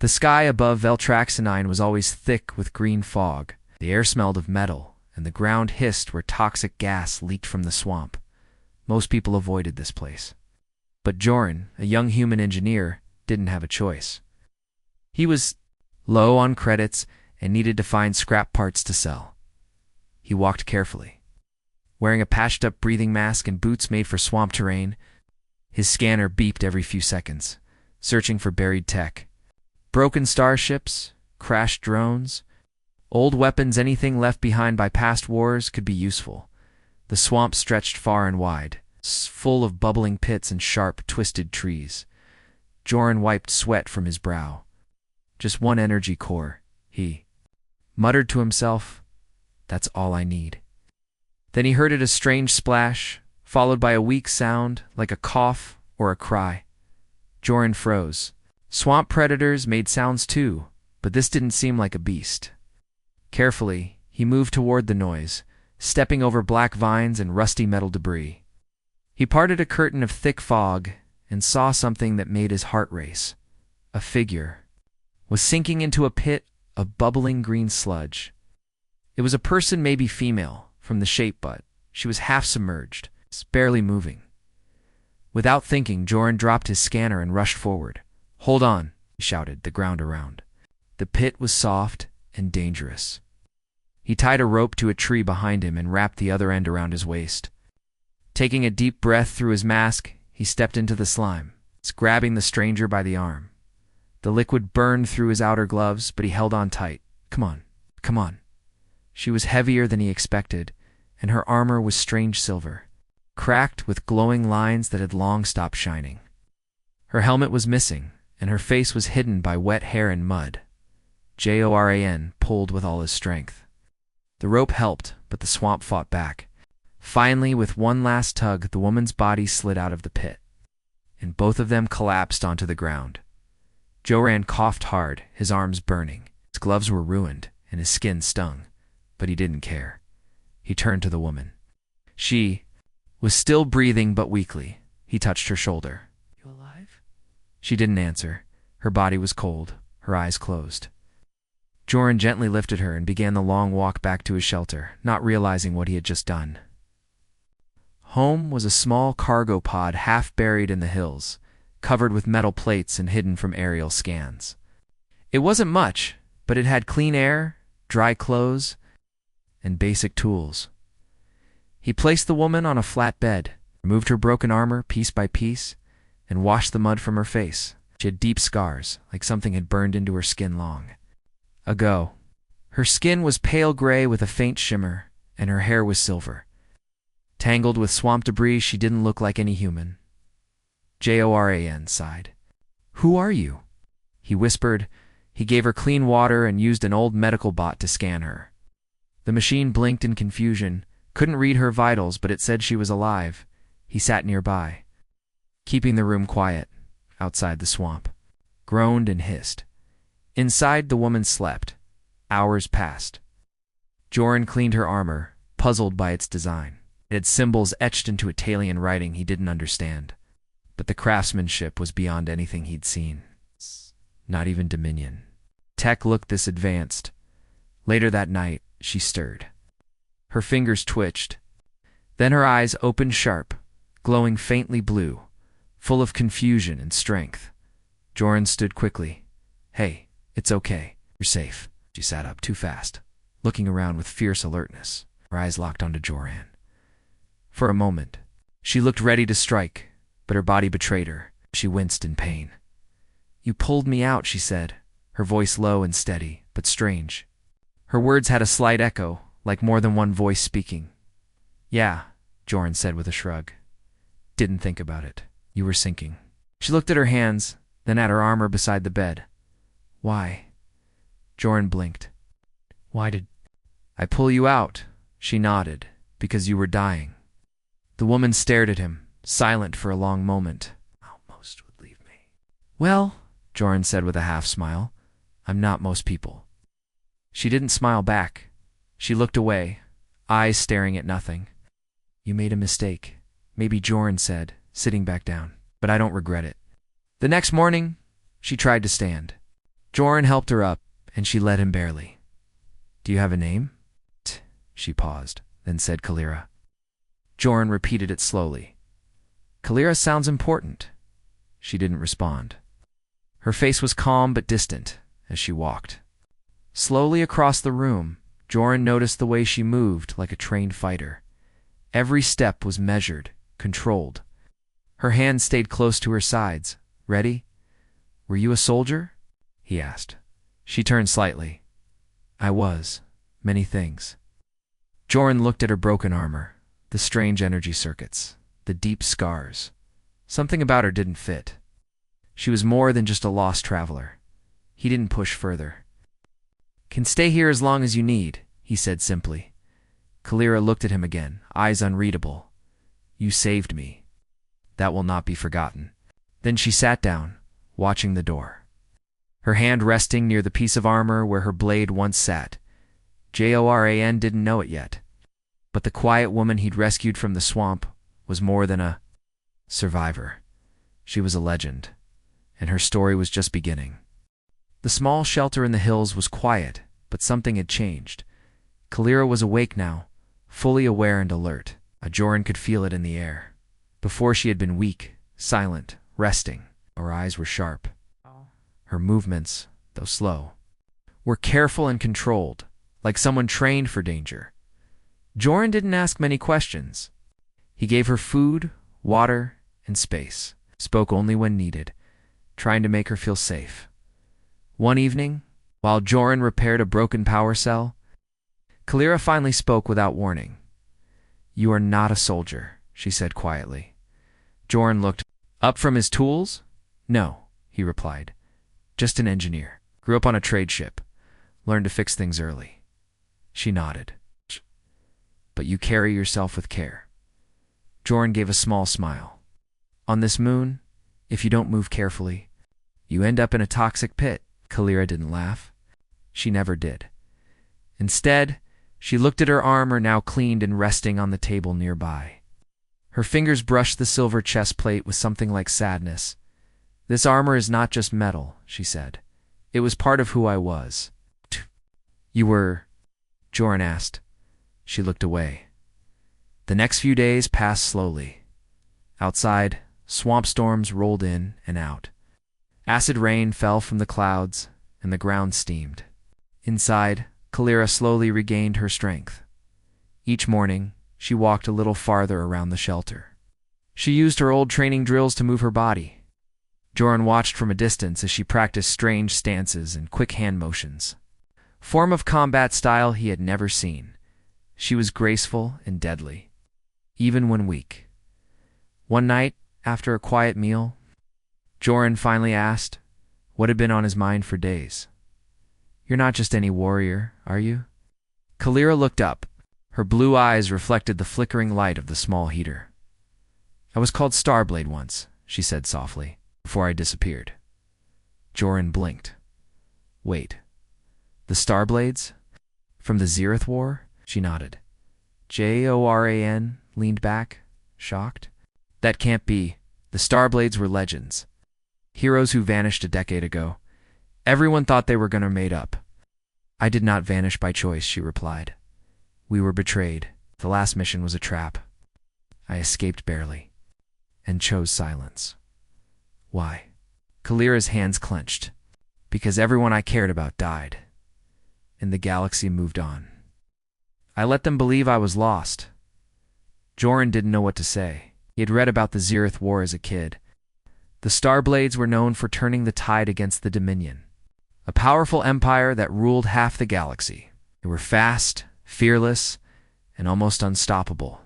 The sky above Veltraxinine was always thick with green fog. The air smelled of metal, and the ground hissed where toxic gas leaked from the swamp. Most people avoided this place. But Joran, a young human engineer, didn't have a choice. He was low on credits and needed to find scrap parts to sell. He walked carefully. Wearing a patched-up breathing mask and boots made for swamp terrain, his scanner beeped every few seconds, searching for buried tech. Broken starships, crashed drones, old weapons, anything left behind by past wars could be useful. The swamp stretched far and wide, full of bubbling pits and sharp, twisted trees. Joran wiped sweat from his brow. Just one energy core, he muttered to himself. That's all I need. Then he heard a strange splash, followed by a weak sound like a cough or a cry. Joran froze. Swamp predators made sounds too, but this didn't seem like a beast. Carefully, he moved toward the noise, stepping over black vines and rusty metal debris. He parted a curtain of thick fog and saw something that made his heart race. A figure was sinking into a pit of bubbling green sludge. It was a person, maybe female, from the shape, but she was half submerged, barely moving. Without thinking, Joran dropped his scanner and rushed forward. "Hold on," he shouted, the ground around. The pit was soft and dangerous. He tied a rope to a tree behind him and wrapped the other end around his waist. Taking a deep breath through his mask, he stepped into the slime, grabbing the stranger by the arm. The liquid burned through his outer gloves, but he held on tight. "Come on, come on." She was heavier than he expected, and her armor was strange silver, cracked with glowing lines that had long stopped shining. Her helmet was missing, and her face was hidden by wet hair and mud. Joran pulled with all his strength. The rope helped, but the swamp fought back. Finally, with one last tug, the woman's body slid out of the pit, and both of them collapsed onto the ground. Joran coughed hard, his arms burning. His gloves were ruined, and his skin stung, but he didn't care. He turned to the woman. She was still breathing, but weakly. He touched her shoulder. "You alive?" She didn't answer. Her body was cold, her eyes closed. Joran gently lifted her and began the long walk back to his shelter, not realizing what he had just done. Home was a small cargo pod half buried in the hills, covered with metal plates and hidden from aerial scans. It wasn't much, but it had clean air, dry clothes, and basic tools. He placed the woman on a flat bed, removed her broken armor piece by piece, and washed the mud from her face. She had deep scars, like something had burned into her skin long ago. Her skin was pale gray with a faint shimmer, and her hair was silver. Tangled with swamp debris, she didn't look like any human. Joran sighed. "Who are you?" he whispered. He gave her clean water and used an old medical bot to scan her. The machine blinked in confusion, couldn't read her vitals, but it said she was alive. He sat nearby, keeping the room quiet. Outside, the swamp groaned and hissed. Inside, the woman slept. Hours passed. Joran cleaned her armor, puzzled by its design. It had symbols etched into Italian writing he didn't understand, but the craftsmanship was beyond anything he'd seen. Not even Dominion. Tech looked this advanced. Later that night, she stirred. Her fingers twitched. Then her eyes opened sharp, glowing faintly blue, full of confusion and strength. Joran stood quickly. "Hey, it's okay. You're safe." She sat up too fast, looking around with fierce alertness. Her eyes locked onto Joran. For a moment, she looked ready to strike, but her body betrayed her. She winced in pain. "You pulled me out," she said, her voice low and steady, but strange. Her words had a slight echo, like more than one voice speaking. "Yeah," Joran said with a shrug. "Didn't think about it. You were sinking." She looked at her hands, then at her armor beside the bed. "Why?" Joran blinked. "Why did I pull you out?" She nodded. "Because you were dying." The woman stared at him, silent for a long moment. "How most would leave me." "Well," Joran said with a half-smile, "I'm not most people." She didn't smile back. She looked away, eyes staring at nothing. "You made a mistake," maybe Joran said, sitting back down, "but I don't regret it." The next morning, she tried to stand. Joran helped her up, and she led him barely. Do you have a name? She paused, then said Kalira. Joran repeated it slowly. Kalira sounds important. She didn't respond. Her face was calm but distant as she walked. Slowly across the room, Joran noticed the way she moved like a trained fighter. Every step was measured, controlled. Her hands stayed close to her sides. Ready? Were you a soldier? He asked. She turned slightly. I was. Many things. Joran looked at her broken armor, the strange energy circuits, the deep scars. Something about her didn't fit. She was more than just a lost traveler. He didn't push further. Can stay here as long as you need, he said simply. Kalira looked at him again, eyes unreadable. You saved me. That will not be forgotten. Then she sat down, watching the door. Her hand resting near the piece of armor where her blade once sat. Joran didn't know it yet. But the quiet woman he'd rescued from the swamp was more than a survivor. She was a legend, and her story was just beginning. The small shelter in the hills was quiet, but something had changed. Kalira was awake now, fully aware and alert. Joran could feel it in the air. Before she had been weak, silent, resting. Her eyes were sharp. Her movements, though slow, were careful and controlled, like someone trained for danger. Joran didn't ask many questions. He gave her food, water, and space, spoke only when needed, trying to make her feel safe. One evening, while Joran repaired a broken power cell, Kalira finally spoke without warning. You are not a soldier, she said quietly. Joran looked up from his tools. No, he replied. Just an engineer. Grew up on a trade ship. Learned to fix things early. She nodded. But you carry yourself with care. Joran gave a small smile. On this moon, if you don't move carefully, you end up in a toxic pit. Kalira didn't laugh. She never did. Instead, she looked at her armor now cleaned and resting on the table nearby. Her fingers brushed the silver chest plate with something like sadness. This armor is not just metal, she said. It was part of who I was. You were? Joran asked. She looked away. The next few days passed slowly. Outside, swamp storms rolled in and out. Acid rain fell from the clouds, and the ground steamed. Inside, Kalira slowly regained her strength. Each morning, she walked a little farther around the shelter. She used her old training drills to move her body. Joran watched from a distance as she practiced strange stances and quick hand motions. Form of combat style he had never seen. She was graceful and deadly, even when weak. One night, after a quiet meal, Joran finally asked what had been on his mind for days. You're not just any warrior, are you? Kalira looked up. Her blue eyes reflected the flickering light of the small heater. I was called Starblade once, she said softly, before I disappeared. Joran blinked. Wait, the Starblades? From the Zereth War? She nodded. Joran leaned back, shocked. That can't be. The Starblades were legends. Heroes who vanished a decade ago. Everyone thought they were gonna made up. I did not vanish by choice, she replied. We were betrayed. The last mission was a trap. I escaped barely, and chose silence. Why? Kalira's hands clenched. Because everyone I cared about died, and the galaxy moved on. I let them believe I was lost. Joran didn't know what to say. He had read about the Zereth War as a kid. The Starblades were known for turning the tide against the Dominion, a powerful empire that ruled half the galaxy. They were fast, fearless, and almost unstoppable.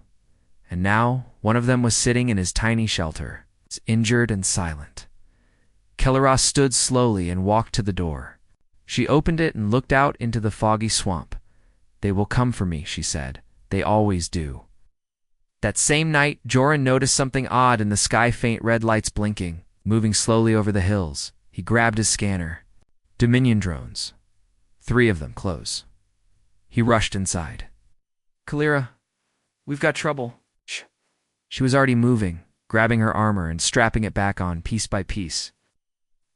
And now, one of them was sitting in his tiny shelter, injured and silent. Kalira stood slowly and walked to the door. She opened it and looked out into the foggy swamp. They will come for me, she said. They always do. That same night, Joran noticed something odd in the sky, faint red lights blinking, moving slowly over the hills. He grabbed his scanner. Dominion drones. 3 of them close. He rushed inside. Kalira, we've got trouble. Shh. She was already moving, grabbing her armor and strapping it back on piece by piece.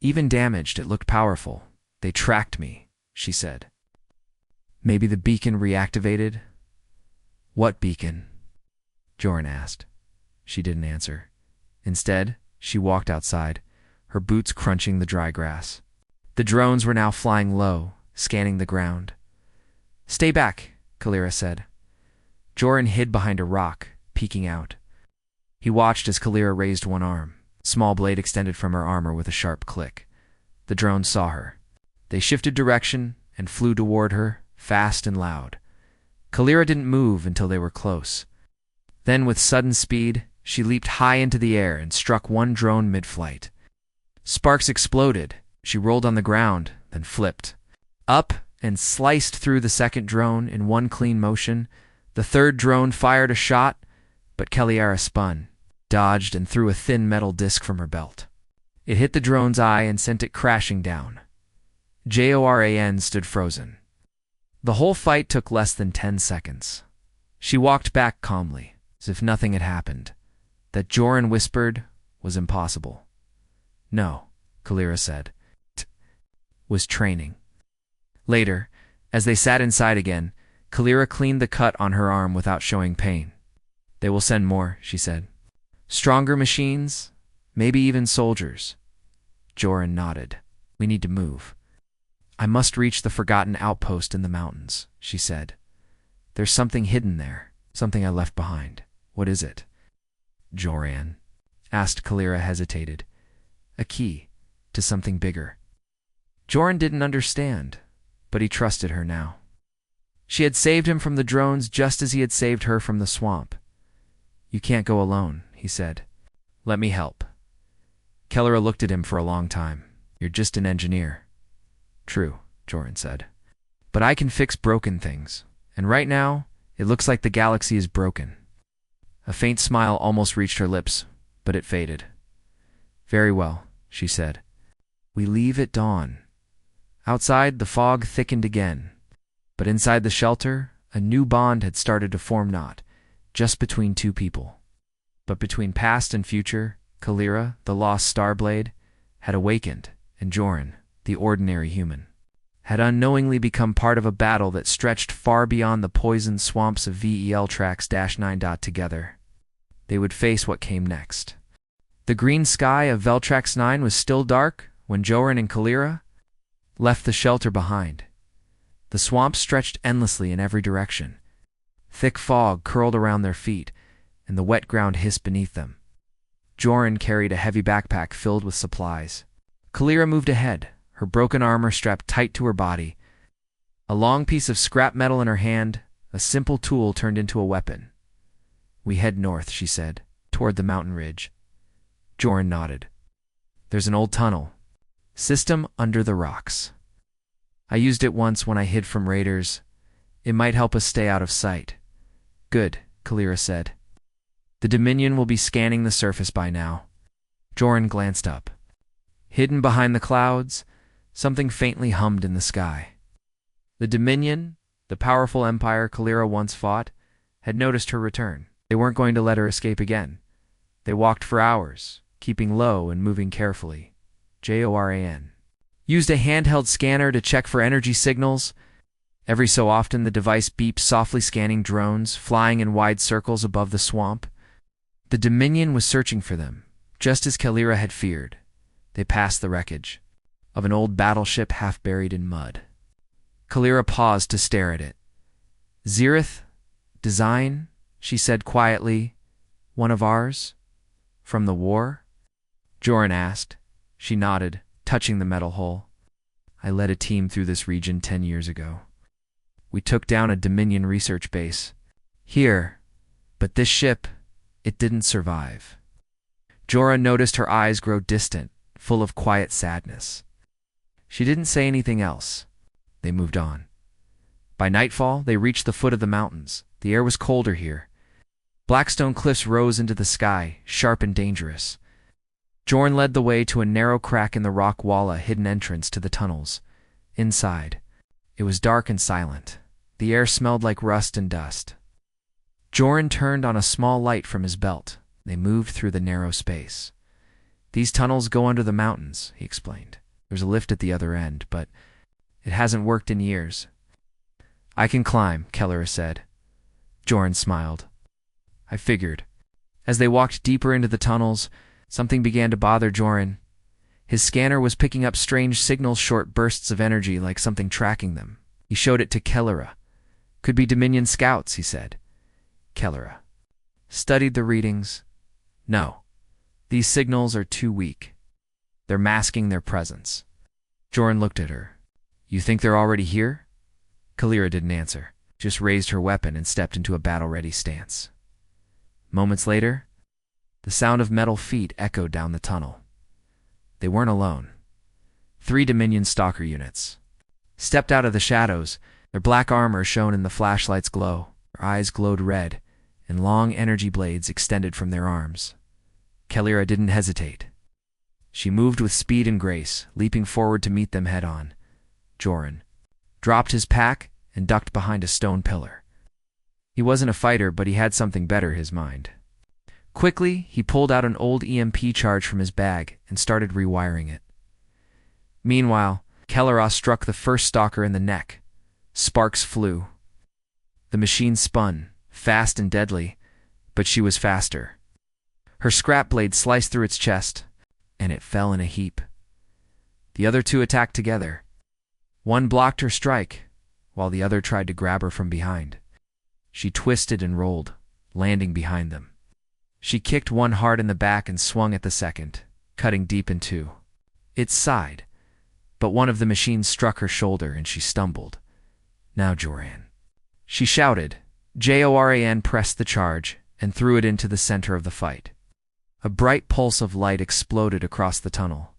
Even damaged, it looked powerful. They tracked me, she said. Maybe the beacon reactivated? What beacon? Joran asked. She didn't answer. Instead, she walked outside, her boots crunching the dry grass. The drones were now flying low, scanning the ground. Stay back, Kalira said. Joran hid behind a rock, peeking out. He watched as Kalira raised one arm. Small blade extended from her armor with a sharp click. The drones saw her. They shifted direction and flew toward her, fast and loud. Kalira didn't move until they were close. Then, with sudden speed, she leaped high into the air and struck one drone mid-flight. Sparks exploded. She rolled on the ground, then flipped. Up and sliced through the second drone in one clean motion. The third drone fired a shot, but Kalira spun, dodged, and threw a thin metal disc from her belt. It hit the drone's eye and sent it crashing down. Joran stood frozen. The whole fight took less than 10 seconds. She walked back calmly, as if nothing had happened. That Joran whispered was impossible. No, Kalira said. It was training. Later, as they sat inside again, Kalira cleaned the cut on her arm without showing pain. They will send more, she said. Stronger machines, maybe even soldiers. Joran nodded. We need to move. I must reach the forgotten outpost in the mountains, she said. There's something hidden there, something I left behind. What is it? Joran asked. Kalira hesitated. A key to something bigger. Joran didn't understand, but he trusted her now. She had saved him from the drones just as he had saved her from the swamp. You can't go alone, he said. Let me help. Kalira looked at him for a long time. You're just an engineer. True, Joran said. But I can fix broken things, and right now, it looks like the galaxy is broken. A faint smile almost reached her lips, but it faded. Very well, she said. We leave at dawn. Outside, the fog thickened again, but inside the shelter, a new bond had started to form, not just between two people, but between past and future. Kalira, the lost Starblade, had awakened, and Joran, the ordinary human, had unknowingly become part of a battle that stretched far beyond the poisoned swamps of Veltrax-9. Together, they would face what came next. The green sky of Veltrax-9 was still dark when Joran and Kalira left the shelter behind. The swamp stretched endlessly in every direction. Thick fog curled around their feet, and the wet ground hissed beneath them. Joran carried a heavy backpack filled with supplies. Kalira moved ahead, her broken armor strapped tight to her body. A long piece of scrap metal in her hand, a simple tool turned into a weapon. We head north, she said, toward the mountain ridge. Joran nodded. There's an old tunnel. System under the rocks. I used it once when I hid from raiders. It might help us stay out of sight. Good, Kalira said. The Dominion will be scanning the surface by now. Joran glanced up. Hidden behind the clouds, something faintly hummed in the sky. The Dominion, the powerful empire Kalira once fought, had noticed her return. They weren't going to let her escape again. They walked for hours, keeping low and moving carefully. Joran used a handheld scanner to check for energy signals. Every so often the device beeped, softly scanning drones flying in wide circles above the swamp. The Dominion was searching for them, just as Kalira had feared. They passed the wreckage of an old battleship half buried in mud. Kalira paused to stare at it. Xerath design, she said quietly. One of ours? From the war? Joran asked. She nodded, touching the metal hull. I led a team through this region 10 years ago. We took down a Dominion research base here, but this ship, it didn't survive. Joran noticed her eyes grow distant, full of quiet sadness. She didn't say anything else. They moved on. By nightfall, they reached the foot of the mountains. The air was colder here. Blackstone cliffs rose into the sky, sharp and dangerous. Joran led the way to a narrow crack in the rock wall, a hidden entrance to the tunnels. Inside, it was dark and silent. The air smelled like rust and dust. Joran turned on a small light from his belt. They moved through the narrow space. These tunnels go under the mountains, he explained. There's a lift at the other end, but It hasn't worked in years. I can climb, Kelleher said. Joran smiled. I figured. As they walked deeper into the tunnels, something began to bother Joran. His scanner was picking up strange signals, short bursts of energy like something tracking them. He showed it to Kelleher. Could be Dominion scouts, he said. Kelleher studied the readings. No, these signals are too weak. They're masking their presence. Joran looked at her. You think they're already here? Kelleher didn't answer, just raised her weapon and stepped into a battle-ready stance. Moments later, the sound of metal feet echoed down the tunnel. They weren't alone. 3 Dominion stalker units stepped out of the shadows, their black armor shone in the flashlight's glow. Their eyes glowed red, and long energy blades extended from their arms. Kelleher didn't hesitate. She moved with speed and grace, leaping forward to meet them head-on. Joran dropped his pack and ducked behind a stone pillar. He wasn't a fighter, but he had something better his mind. Quickly, he pulled out an old EMP charge from his bag and started rewiring it. Meanwhile, Kelleher struck the first stalker in the neck. Sparks flew. The machine spun, fast and deadly, but she was faster. Her scrap blade sliced through its chest, and it fell in a heap. The other 2 attacked together. One blocked her strike, while the other tried to grab her from behind. She twisted and rolled, landing behind them. She kicked one hard in the back and swung at the second, cutting deep in 2. It sighed, but one of the machines struck her shoulder and she stumbled. Now Joran. She shouted. Joran pressed the charge and threw it into the center of the fight. A bright pulse of light exploded across the tunnel.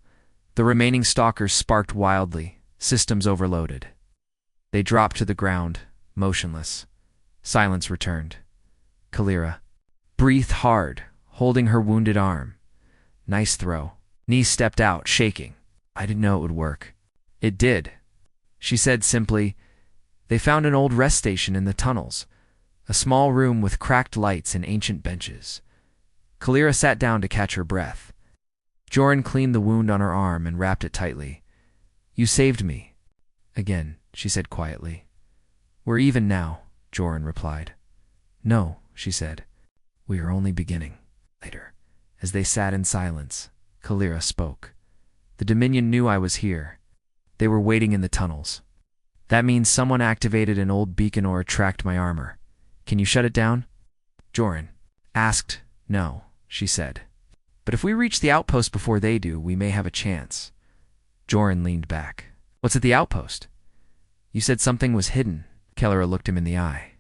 The remaining stalkers sparked wildly, systems overloaded. They dropped to the ground, motionless. Silence returned. Kelleher breathed hard, holding her wounded arm. Nice throw. Nee stepped out, shaking. I didn't know it would work. It did. She said simply, they found an old rest station in the tunnels, a small room with cracked lights and ancient benches. Kelleher sat down to catch her breath. Joran cleaned the wound on her arm and wrapped it tightly. You saved me. Again, she said quietly. We're even now, Joran replied. No, she said. We are only beginning. Later, as they sat in silence, Kelleher spoke. The Dominion knew I was here. They were waiting in the tunnels. That means someone activated an old beacon or tracked my armor. Can you shut it down? Joran asked. No, she said. But if we reach the outpost before they do, we may have a chance. Joran leaned back. What's at the outpost? You said something was hidden. Kelleher looked him in the eye.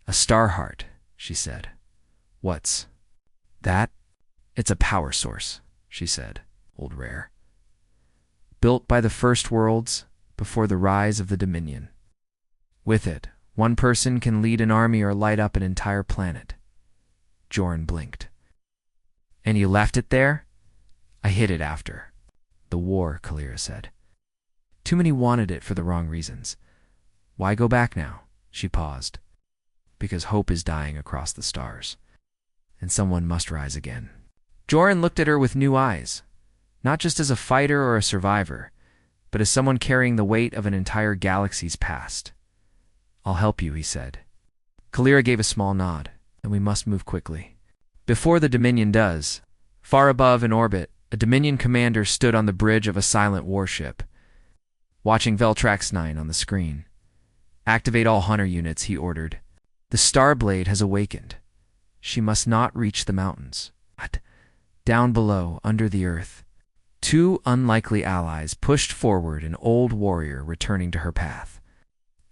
A star heart, she said. What's that? It's a power source, she said. Old rare. Built by the first worlds before the rise of the Dominion. With it, one person can lead an army or light up an entire planet. Joran blinked. And you left it there? I hid it after. The war, Kelleher said. Too many wanted it for the wrong reasons. Why go back now? She paused. Because hope is dying across the stars. And someone must rise again. Joran looked at her with new eyes, not just as a fighter or a survivor, but as someone carrying the weight of an entire galaxy's past. I'll help you, he said. Kelleher gave a small nod, and we must move quickly. Before the Dominion does, far above in orbit, a Dominion commander stood on the bridge of a silent warship, watching Veltrax 9 on the screen. Activate all hunter units, he ordered. The Starblade has awakened. She must not reach the mountains. But down below, under the earth, 2 unlikely allies pushed forward, an old warrior returning to her path,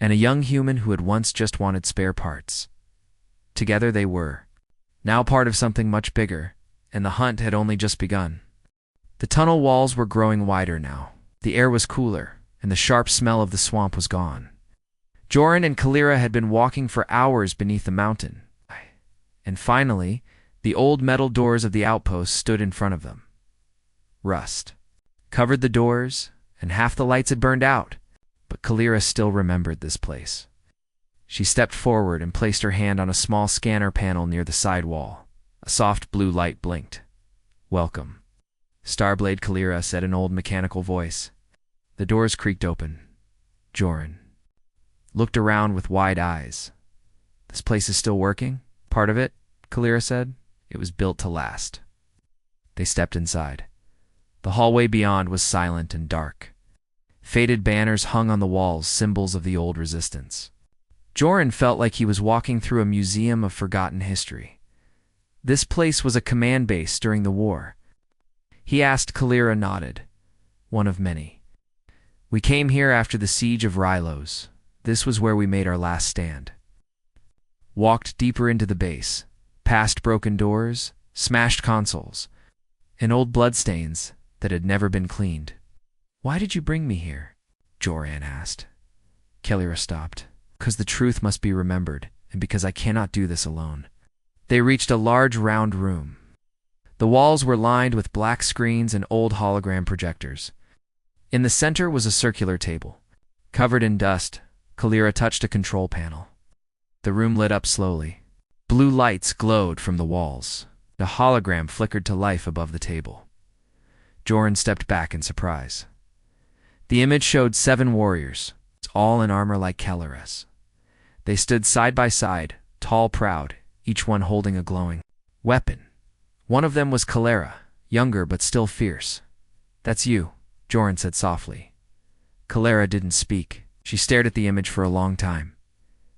and a young human who had once just wanted spare parts. Together they were, now part of something much bigger, and the hunt had only just begun. The tunnel walls were growing wider now. The air was cooler, and the sharp smell of the swamp was gone. Joran and Kelleher had been walking for hours beneath the mountain, and finally, the old metal doors of the outpost stood in front of them. Rust covered the doors, and half the lights had burned out, but Kelleher still remembered this place. She stepped forward and placed her hand on a small scanner panel near the side wall. A soft blue light blinked. Welcome. Starblade, Kelleher said in an old mechanical voice. The doors creaked open. Joran looked around with wide eyes. This place is still working? Part of it, Kalira said. It was built to last. They stepped inside. The hallway beyond was silent and dark. Faded banners hung on the walls, symbols of the old resistance. Joran felt like he was walking through a museum of forgotten history. This place was a command base during the war. He asked. Kalira nodded. One of many. We came here after the siege of Rylos. This was where we made our last stand. Walked deeper into the base, past broken doors, smashed consoles, and old bloodstains that had never been cleaned. Why did you bring me here? Joran asked. Kalira stopped. Because the truth must be remembered, and because I cannot do this alone. They reached a large round room. The walls were lined with black screens and old hologram projectors. In the center was a circular table. Covered in dust, Kalira touched a control panel. The room lit up slowly. Blue lights glowed from the walls. The hologram flickered to life above the table. Joran stepped back in surprise. The image showed 7 warriors, all in armor like Kalira's. They stood side by side, tall, proud, each one holding a glowing weapon. One of them was Kalira, younger but still fierce. That's you, Joran said softly. Kalira didn't speak. She stared at the image for a long time.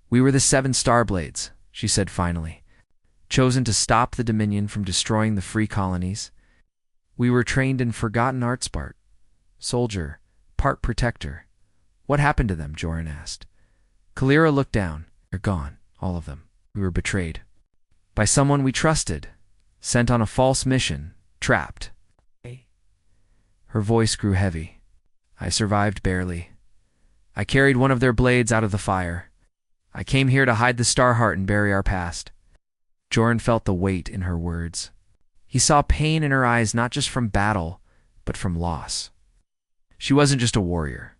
We were the 7 Starblades, she said finally, chosen to stop the Dominion from destroying the free colonies. We were trained in forgotten arts, part soldier, part protector. What happened to them? Joran asked. Kalira looked down. They're gone, all of them. We were betrayed. By someone we trusted. Sent on a false mission. Trapped. Her voice grew heavy. I survived barely. I carried one of their blades out of the fire. I came here to hide the Starheart and bury our past. Joran felt the weight in her words. He saw pain in her eyes, not just from battle, but from loss. She wasn't just a warrior.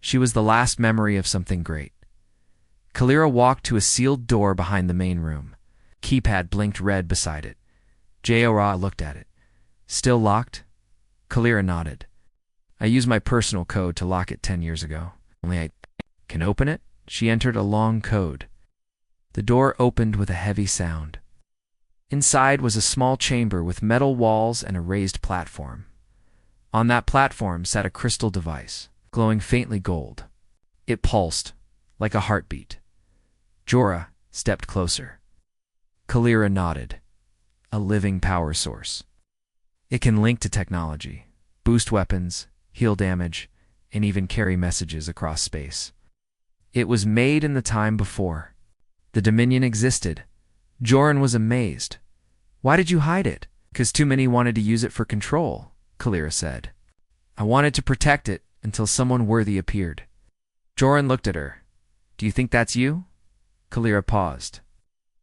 She was the last memory of something great. Kalira walked to a sealed door behind the main room. Keypad blinked red beside it. Jora looked at it. Still locked? Kalira nodded. I used my personal code to lock it 10 years ago. Only I can open it? She entered a long code. The door opened with a heavy sound. Inside was a small chamber with metal walls and a raised platform. On that platform sat a crystal device, glowing faintly gold. It pulsed, like a heartbeat. Jora stepped closer. Kalira nodded. A living power source. It can link to technology, boost weapons, heal damage, and even carry messages across space. It was made in the time before the Dominion existed. Joran was amazed. Why did you hide it? Because too many wanted to use it for control, Kalira said. I wanted to protect it until someone worthy appeared. Joran looked at her. Do you think that's you? Kalira paused.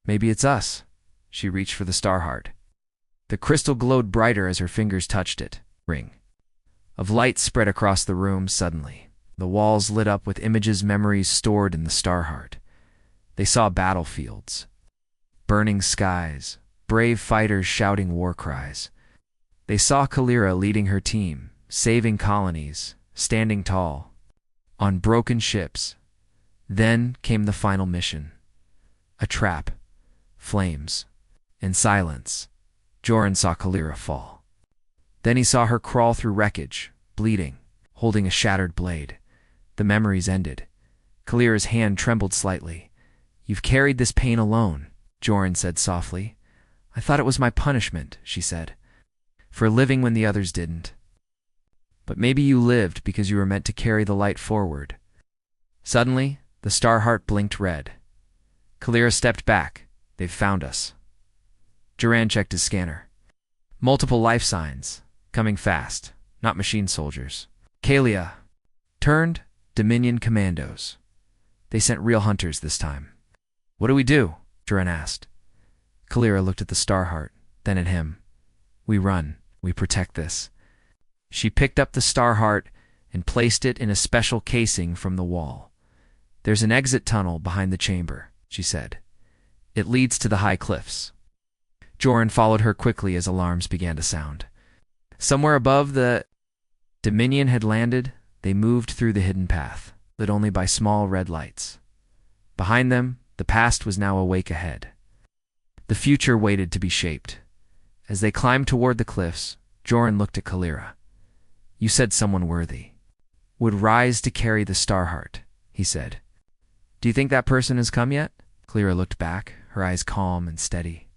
Maybe it's us. She reached for the Starheart. The crystal glowed brighter as her fingers touched it. Ring of light spread across the room suddenly. The walls lit up with images, memories stored in the Starheart. They saw battlefields, burning skies, brave fighters shouting war cries. They saw Kalira leading her team, saving colonies, standing tall, on broken ships. Then came the final mission. A trap, flames, and silence. Joran saw Kalira fall. Then he saw her crawl through wreckage, bleeding, holding a shattered blade. The memories ended. Kalira's hand trembled slightly. You've carried this pain alone, Joran said softly. I thought it was my punishment, she said, for living when the others didn't. But maybe you lived because you were meant to carry the light forward. Suddenly, the Starheart blinked red. Kalira stepped back. They've found us. Joran checked his scanner. Multiple life signs, coming fast, not machine soldiers. Kalia turned Dominion commandos. They sent real hunters this time. What do we do? Joran asked. Kalira looked at the Starheart, then at him. We run. We protect this. She picked up the Starheart and placed it in a special casing from the wall. There's an exit tunnel behind the chamber, she said. It leads to the high cliffs. Joran followed her quickly as alarms began to sound. Somewhere above the Dominion had landed, they moved through the hidden path. lit only by small red lights. Behind them, the past was now awake ahead. The future waited to be shaped. As they climbed toward the cliffs, Joran looked at Kalira. "You said someone worthy would rise to carry the Starheart," he said. "Do you think that person has come yet?" Kalira looked back, her eyes calm and steady.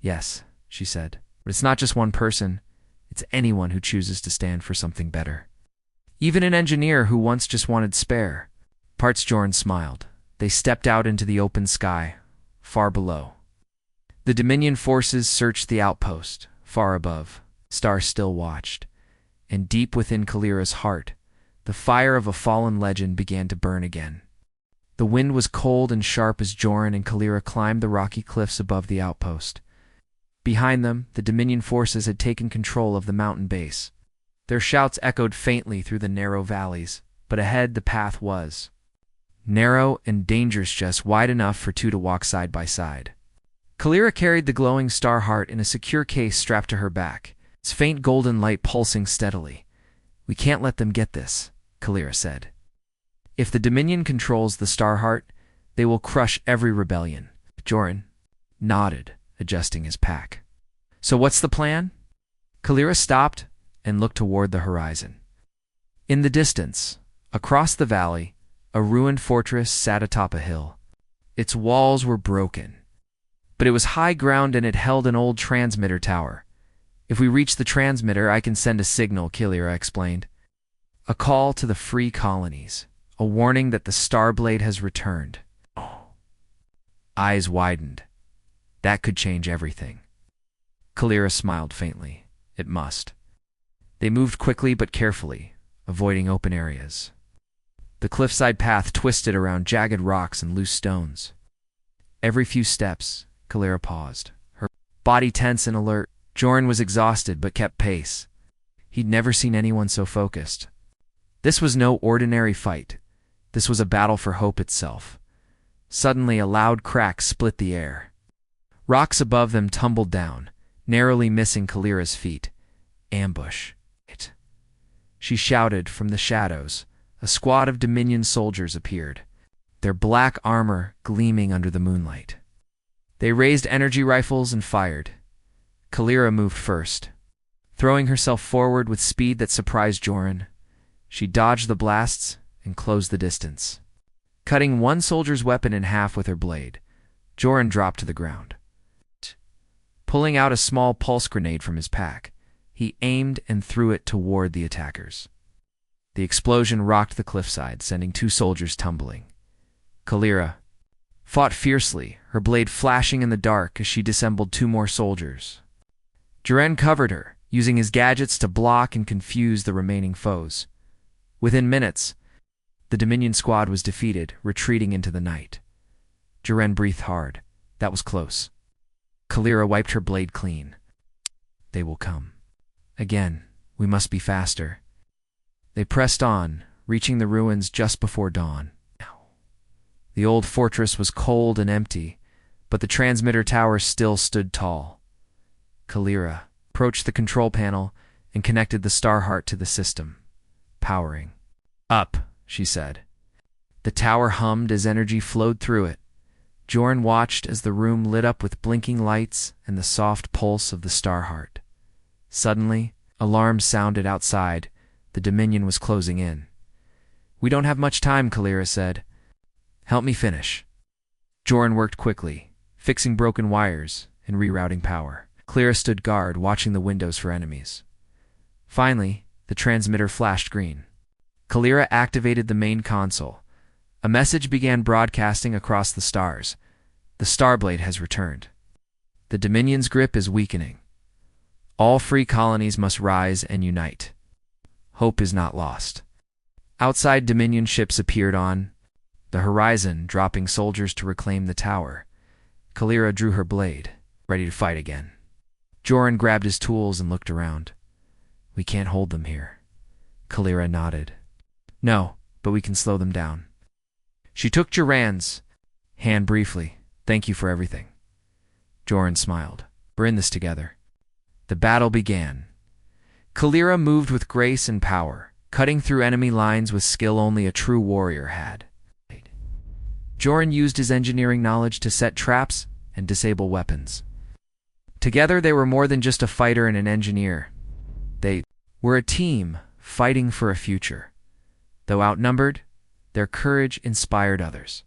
"Yes," she said, "but it's not just one person. It's anyone who chooses to stand for something better. Even an engineer who once just wanted spare." Parts Joran smiled. They stepped out into the open sky, far below. The Dominion forces searched the outpost, far above. Star still watched. And deep within Kalira's heart, the fire of a fallen legend began to burn again. The wind was cold and sharp as Joran and Kalira climbed the rocky cliffs above the outpost. Behind them, the Dominion forces had taken control of the mountain base. Their shouts echoed faintly through the narrow valleys, but ahead the path was narrow and dangerous, just wide enough for two to walk side by side. Kalira carried the glowing Starheart in a secure case strapped to her back, its faint golden light pulsing steadily. "We can't let them get this," Kalira said. "If the Dominion controls the Starheart, they will crush every rebellion." Joran nodded, adjusting his pack. "So what's the plan?" Kalira stopped and looked toward the horizon. In the distance, across the valley, a ruined fortress sat atop a hill. Its walls were broken, but it was high ground and it held an old transmitter tower. "If we reach the transmitter, I can send a signal," Kalira explained. "A call to the free colonies, a warning that the Starblade has returned." Eyes widened. That could change everything. Kalira smiled faintly. It must. They moved quickly but carefully, avoiding open areas. The cliffside path twisted around jagged rocks and loose stones. Every few steps, Kalira paused, her body tense and alert. Joran was exhausted but kept pace. He'd never seen anyone so focused. This was no ordinary fight. This was a battle for hope itself. Suddenly, a loud crack split the air. Rocks above them tumbled down, narrowly missing Kalira's feet. "Ambush!" She shouted from the shadows. A squad of Dominion soldiers appeared, their black armor gleaming under the moonlight. They raised energy rifles and fired. Kalira moved first, throwing herself forward with speed that surprised Joran. She dodged the blasts and closed the distance. Cutting one soldier's weapon in half with her blade, Joran dropped to the ground. Pulling out a small pulse grenade from his pack, he aimed and threw it toward the attackers. The explosion rocked the cliffside, sending two soldiers tumbling. Kalira fought fiercely, her blade flashing in the dark as she dissembled two more soldiers. Joran covered her, using his gadgets to block and confuse the remaining foes. Within minutes, the Dominion squad was defeated, retreating into the night. Joran breathed hard. That was close. Kalira wiped her blade clean. "They will come. Again, we must be faster." They pressed on, reaching the ruins just before dawn. The old fortress was cold and empty, but the transmitter tower still stood tall. Kalira approached the control panel and connected the Starheart to the system. "Powering up," she said. The tower hummed as energy flowed through it. Joran watched as the room lit up with blinking lights and the soft pulse of the Starheart. Suddenly, alarms sounded outside. The Dominion was closing in. "We don't have much time," Kalira said. "Help me finish." Joran worked quickly, fixing broken wires and rerouting power. Kalira stood guard, watching the windows for enemies. Finally, the transmitter flashed green. Kalira activated the main console. A message began broadcasting across the stars. "The Starblade has returned. The Dominion's grip is weakening. All free colonies must rise and unite. Hope is not lost." Outside, Dominion ships appeared on the horizon, dropping soldiers to reclaim the tower. Kalira drew her blade, ready to fight again. Joran grabbed his tools and looked around. "We can't hold them here." Kalira nodded. "No, but we can slow them down." She took Joran's hand briefly. "Thank you for everything." Joran smiled. "We're in this together." The battle began. Kalira moved with grace and power, cutting through enemy lines with skill only a true warrior had. Joran used his engineering knowledge to set traps and disable weapons. Together they were more than just a fighter and an engineer. They were a team fighting for a future. Though outnumbered, their courage inspired others.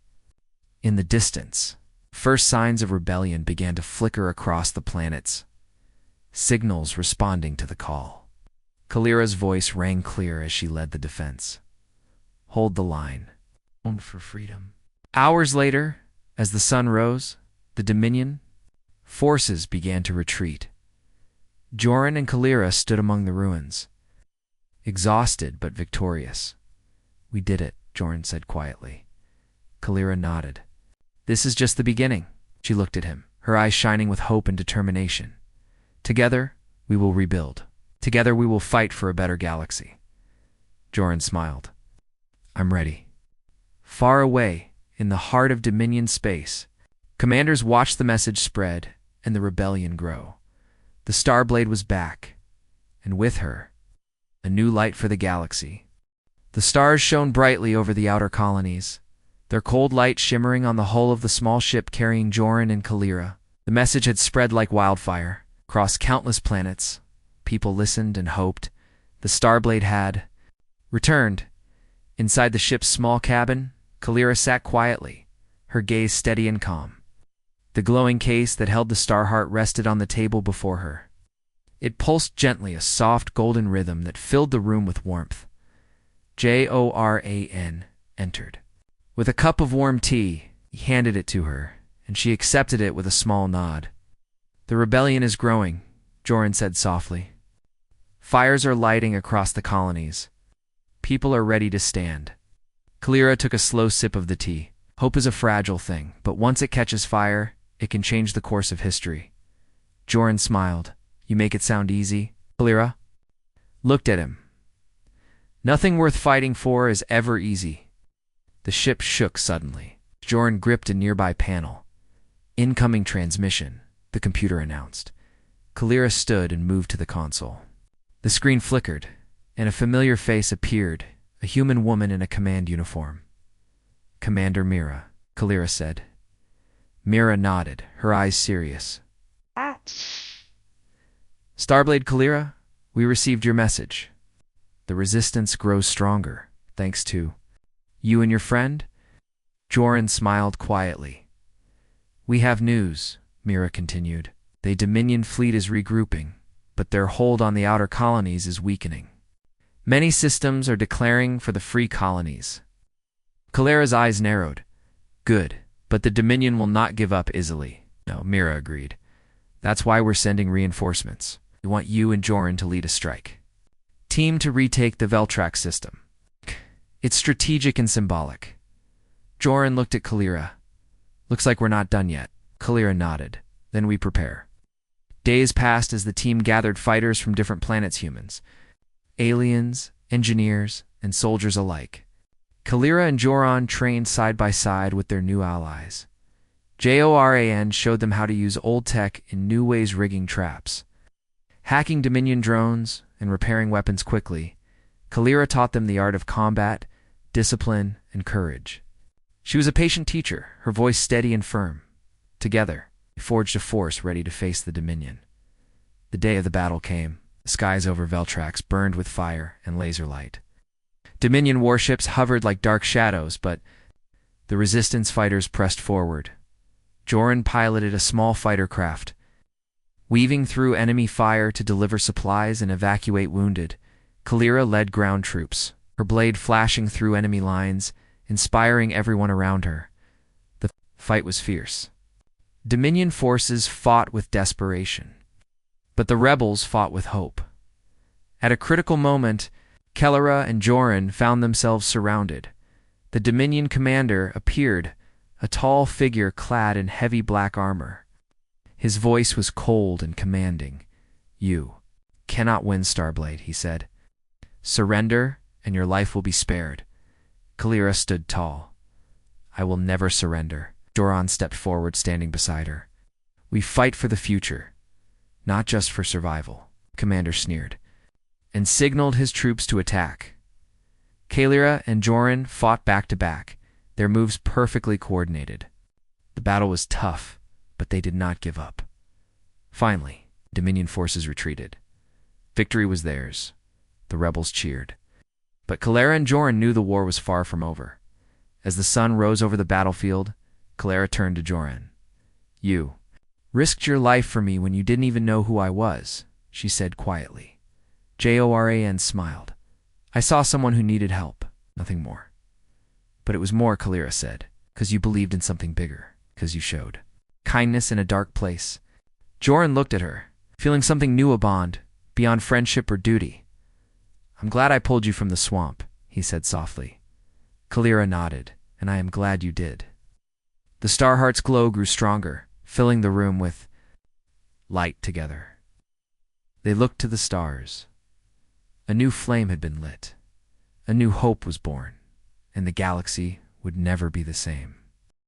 In the distance, first signs of rebellion began to flicker across the planets, signals responding to the call. Kalira's voice rang clear as she led the defense. Hold the line. Home for freedom. Hours later, as the sun rose, the Dominion forces began to retreat. Joran and Kalira stood among the ruins, exhausted but victorious. We did it, Joran said quietly. Kalira nodded. This is just the beginning. She looked at him, her eyes shining with hope and determination. Together, we will rebuild. Together, we will fight for a better galaxy. Joran smiled. I'm ready. Far away, in the heart of Dominion space, commanders watched the message spread and the rebellion grow. The Starblade was back, and with her, a new light for the galaxy. The stars shone brightly over the outer colonies, their cold light shimmering on the hull of the small ship carrying Joran and Kalira. The message had spread like wildfire, across countless planets. People listened and hoped. The Starblade had returned. Inside the ship's small cabin, Kalira sat quietly, her gaze steady and calm. The glowing case that held the Starheart rested on the table before her. It pulsed gently, a soft golden rhythm that filled the room with warmth. Joran entered. With a cup of warm tea, he handed it to her, and she accepted it with a small nod. The rebellion is growing, Joran said softly. Fires are lighting across the colonies. People are ready to stand. Kalira took a slow sip of the tea. Hope is a fragile thing, but once it catches fire, it can change the course of history. Joran smiled. You make it sound easy. Kalira looked at him. Nothing worth fighting for is ever easy. The ship shook suddenly. Joran gripped a nearby panel. Incoming transmission, the computer announced. Kalira stood and moved to the console. The screen flickered, and a familiar face appeared, a human woman in a command uniform. Commander Mira, Kalira said. Mira nodded, her eyes serious. Starblade Kalira, we received your message. The resistance grows stronger, thanks to you and your friend? Joran smiled quietly. We have news, Mira continued. The Dominion fleet is regrouping, but their hold on the outer colonies is weakening. Many systems are declaring for the free colonies. Kalira's eyes narrowed. Good, but the Dominion will not give up easily. No, Mira agreed. That's why we're sending reinforcements. We want you and Joran to lead a strike. Team to retake the Veltrax system. It's strategic and symbolic. Joran looked at Kalira. Looks like we're not done yet. Kalira nodded. Then we prepare. Days passed as the team gathered fighters from different planets, humans, aliens, engineers, and soldiers alike. Kalira and Joran trained side by side with their new allies. Joran showed them how to use old tech in new ways, rigging traps, hacking Dominion drones, and repairing weapons quickly. Kalira taught them the art of combat, discipline, and courage. She was a patient teacher, her voice steady and firm. Together, they forged a force ready to face the Dominion. The day of the battle came. The skies over Veltrax burned with fire and laser light. Dominion warships hovered like dark shadows, but the resistance fighters pressed forward. Joran piloted a small fighter craft, weaving through enemy fire to deliver supplies and evacuate wounded. Kalira led ground troops, her blade flashing through enemy lines, inspiring everyone around her. The fight was fierce. Dominion forces fought with desperation, but the rebels fought with hope. At a critical moment, Kalira and Joran found themselves surrounded. The Dominion commander appeared, a tall figure clad in heavy black armor. His voice was cold and commanding. You cannot win, Starblade, he said. Surrender, and your life will be spared. Kalira stood tall. I will never surrender. Joran stepped forward, standing beside her. We fight for the future, not just for survival, Commander sneered, and signaled his troops to attack. Kalira and Joran fought back to back, their moves perfectly coordinated. The battle was tough, but they did not give up. Finally, Dominion forces retreated. Victory was theirs. The rebels cheered. But Kalira and Joran knew the war was far from over. As the sun rose over the battlefield, Kalira turned to Joran. "You risked your life for me when you didn't even know who I was," she said quietly. Joran smiled. "I saw someone who needed help, nothing more." "But it was more," Kalira said, "'cause you believed in something bigger, 'cause you showed kindness in a dark place." Joran looked at her, feeling something new, a bond, beyond friendship or duty. "I'm glad I pulled you from the swamp," he said softly. Kalira nodded, "And I am glad you did." The Starheart's glow grew stronger, filling the room with light together. They looked to the stars. A new flame had been lit. A new hope was born, and the galaxy would never be the same.